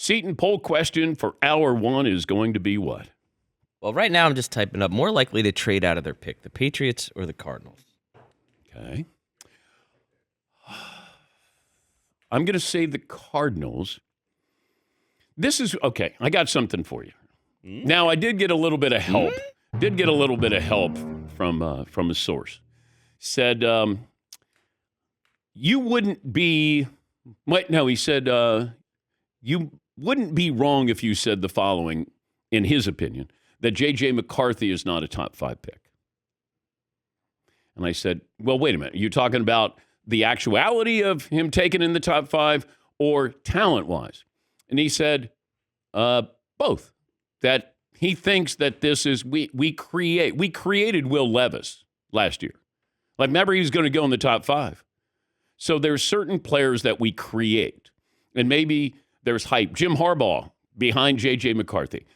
Seton, poll question for hour one is going to be what? Well, right now I'm just typing up more likely to trade out of their pick, the Patriots or the Cardinals. Okay. I'm going to say the Cardinals. This is, okay, I got something for you. Now, I did get a little bit of help. From a source. Said, you wouldn't be, he said, you wouldn't be wrong if you said the following, in his opinion, that JJ McCarthy is not a top 5 pick. And I said, well, wait a minute. Are you talking about the actuality of him taken in the top 5 or talent-wise? And he said, both. That he thinks that this is, we created Will Levis last year. Like, remember, he was going to go in the top 5. So there's certain players that we create. And maybe there's hype. Jim Harbaugh behind JJ McCarthy.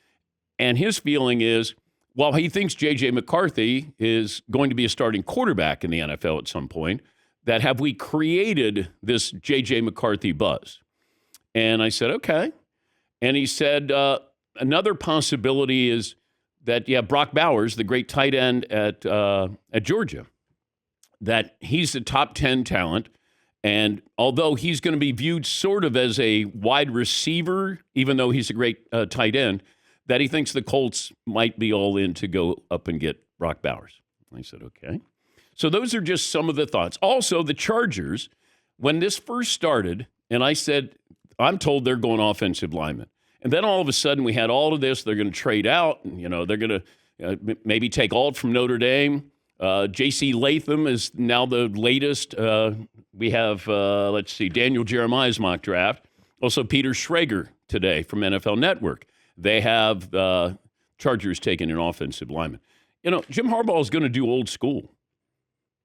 And his feeling is, while he thinks JJ McCarthy is going to be a starting quarterback in the NFL at some point, that have we created this JJ McCarthy buzz? And I said, okay. And he said, another possibility is that, Brock Bowers, the great tight end at Georgia, that he's a top 10 talent. And although he's going to be viewed sort of as a wide receiver, even though he's a great tight end, that he thinks the Colts might be all in to go up and get Brock Bowers. I said, okay. So those are just some of the thoughts. Also, the Chargers, when this first started, and I said, I'm told they're going offensive linemen. And then all of a sudden we had all of this. They're going to trade out. And, they're going to maybe take Alt from Notre Dame. J.C. Latham is now the latest. We have, Daniel Jeremiah's mock draft. Also, Peter Schrager today from NFL Network. They have Chargers taking an offensive lineman. Jim Harbaugh is going to do old school.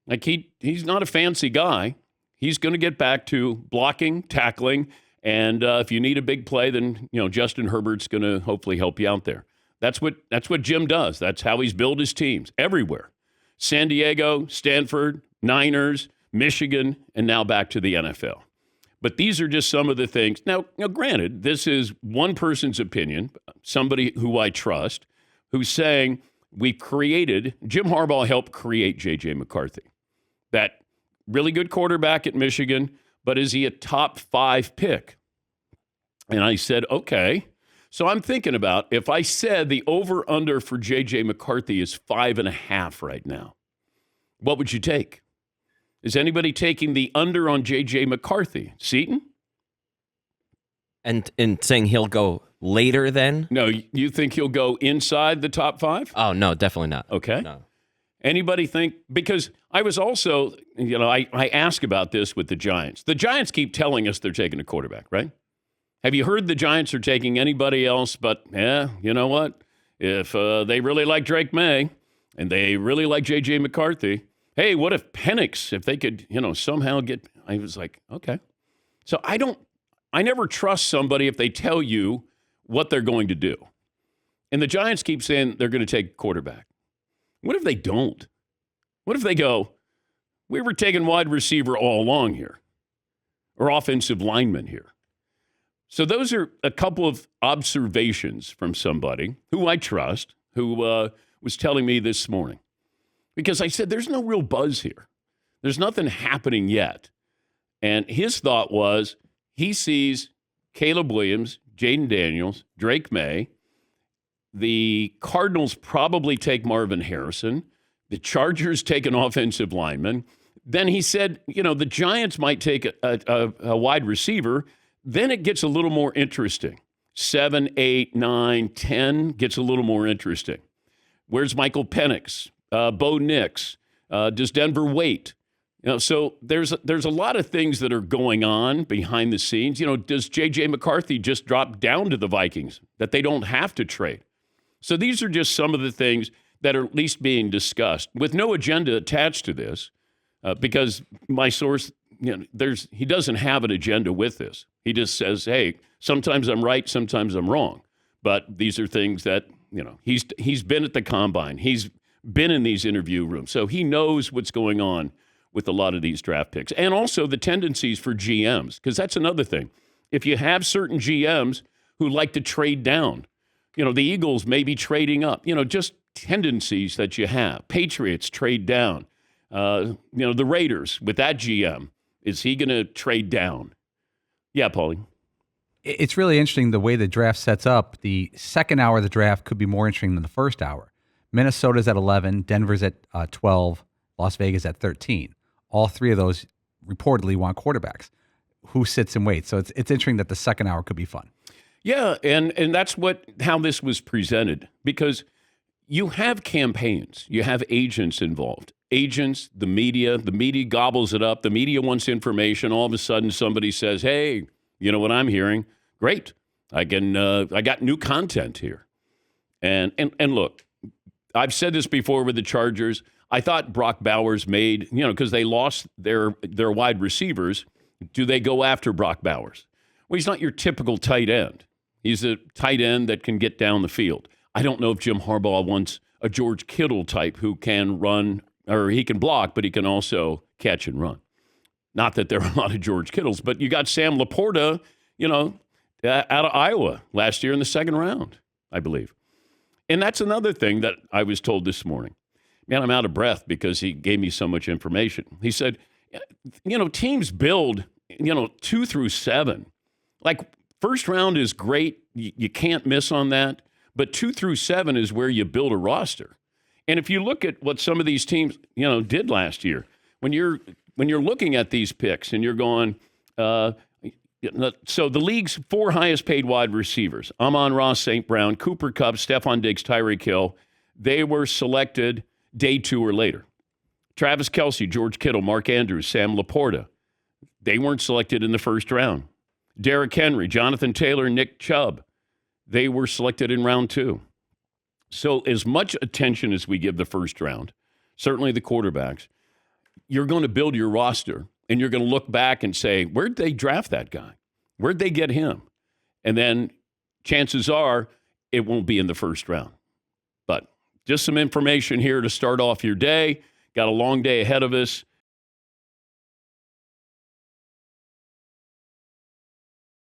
Like, he's not a fancy guy. He's going to get back to blocking, tackling, and if you need a big play, then Justin Herbert's going to hopefully help you out there. That's what Jim does. That's how he's built his teams everywhere. San Diego, Stanford, Niners, Michigan, and now back to the NFL. But these are just some of the things. Now, granted, this is one person's opinion, somebody who I trust, who's saying Jim Harbaugh helped create JJ McCarthy. That really good quarterback at Michigan, but is he a top 5 pick? And I said, okay. So I'm thinking about, if I said the over-under for JJ McCarthy is 5.5 right now, what would you take? Is anybody taking the under on JJ McCarthy? Seton? And saying he'll go later then? No, you think he'll go inside the top 5? Oh, no, definitely not. Okay. No. Anybody think, because I was also, I ask about this with the Giants. The Giants keep telling us they're taking a quarterback, right? Have you heard the Giants are taking anybody else but, you know what? If they really like Drake May and they really like J.J. McCarthy, hey, what if Penix, if they could, somehow get, I was like, okay. So I never trust somebody if they tell you what they're going to do. And the Giants keep saying they're going to take a quarterback. What if they don't? What if they go, we were taking wide receiver all along here, or offensive lineman here? So those are a couple of observations from somebody who I trust, who was telling me this morning. Because I said, there's no real buzz here. There's nothing happening yet. And his thought was, he sees Caleb Williams, Jaden Daniels, Drake May. The Cardinals probably take Marvin Harrison. The Chargers take an offensive lineman. Then he said, the Giants might take a wide receiver. Then it gets a little more interesting. 7, 8, 9, 10 gets a little more interesting. Where's Michael Penix? Bo Nix? Does Denver wait? So there's a lot of things that are going on behind the scenes. Does J.J. McCarthy just drop down to the Vikings that they don't have to trade? So these are just some of the things that are at least being discussed with no agenda attached to this, because my source, he doesn't have an agenda with this. He just says, hey, sometimes I'm right, sometimes I'm wrong. But these are things that, he's been at the combine. He's been in these interview rooms. So he knows what's going on with a lot of these draft picks. And also the tendencies for GMs, because that's another thing. If you have certain GMs who like to trade down. The Eagles may be trading up. Just tendencies that you have. Patriots trade down. The Raiders with that GM, is he going to trade down? Yeah, Paulie. It's really interesting the way the draft sets up. The second hour of the draft could be more interesting than the first hour. Minnesota's at 11, Denver's at 12, Las Vegas at 13. All three of those reportedly want quarterbacks. Who sits and waits? So it's interesting that the second hour could be fun. Yeah, and that's how this was presented, because you have campaigns, you have agents involved. Agents, the media gobbles it up. The media wants information. All of a sudden, somebody says, "Hey, you know what I'm hearing? Great, I got new content here." And look, I've said this before with the Chargers. I thought Brock Bowers made, because they lost their wide receivers. Do they go after Brock Bowers? Well, he's not your typical tight end. He's a tight end that can get down the field. I don't know if Jim Harbaugh wants a George Kittle type who can run, or he can block, but he can also catch and run. Not that there are a lot of George Kittles, but you got Sam Laporta, out of Iowa last year in the second round, I believe. And that's another thing that I was told this morning. Man, I'm out of breath because he gave me so much information. He said, teams build, 2 through 7. Like, first round is great. You can't miss on that. But 2 through 7 is where you build a roster. And if you look at what some of these teams, did last year, when you're looking at these picks and you're going, so the league's 4 highest paid wide receivers, Amon-Ra St. Brown, Cooper Kupp, Stephon Diggs, Tyreek Hill, they were selected day 2 or later. Travis Kelce, George Kittle, Mark Andrews, Sam Laporta, they weren't selected in the first round. Derrick Henry, Jonathan Taylor, Nick Chubb, they were selected in round 2. So as much attention as we give the first round, certainly the quarterbacks, you're going to build your roster and you're going to look back and say, where'd they draft that guy? Where'd they get him? And then chances are it won't be in the first round. But just some information here to start off your day. Got a long day ahead of us.